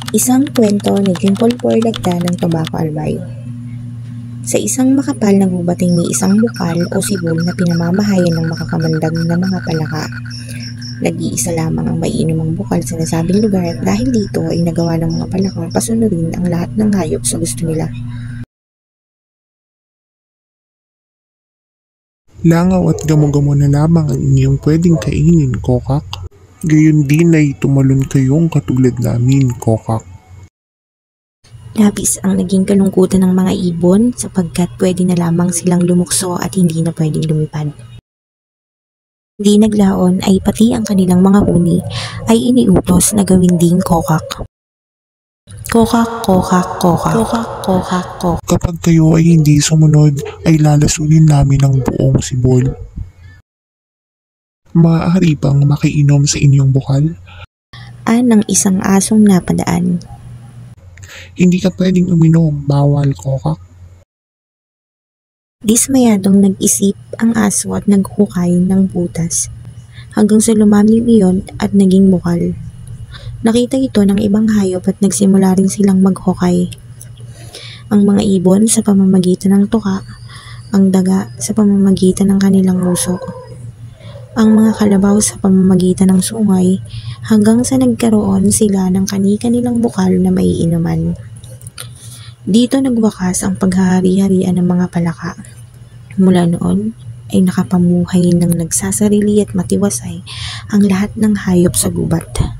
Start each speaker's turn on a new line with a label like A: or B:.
A: Isang kwento ni Dimple Porlagda ng Tobacco Albay. Sa isang makapal na gubating may isang bukal o sibol na pinamamahayan ng makakamandag na mga palaka. Nag-iisa lamang ang maiinumang bukal sa nasabing lugar at dahil dito ay nagawa ng mga palakang pasunurin ang lahat ng hayop sa gusto nila.
B: Langaw at gamo-gamo na lamang ang inyong pwedeng kainin, kokak. Gayon din ay tumalon kayong katulad namin, kokak.
A: Labis ang naging kalungkutan ng mga ibon sapagkat pwede na lamang silang lumukso at hindi na pwedeng lumipad. Hindi naglaon ay pati ang kanilang mga huni ay iniutos na gawin ding kokak. Kokak, kokak, kokak, kokak, kokak, kokak.
B: Kapag kayo ay hindi sumunod, ay lalasunin namin ang buong sibol. Maaari bang makiinom sa inyong bukal?
A: Ng isang asong napadaan.
B: Hindi ka pwedeng uminom, bawal, kokak.
A: Dismayadong nag-isip ang aso at naghukay ng butas hanggang sa lumamlim iyon at naging bukal. Nakita ito ng ibang hayop at nagsimula rin silang maghukay. Ang mga ibon sa pamamagitan ng tuka, ang daga sa pamamagitan ng kanilang usok, ang mga kalabaw sa pamamagitan ng sungay hanggang sa nagkaroon sila ng kani-kanilang bukal na maiinuman. Dito nagwakas ang paghahari-harian ng mga palaka. Mula noon ay nakapamuhay ng nagsasarili at matiwasay ang lahat ng hayop sa gubat.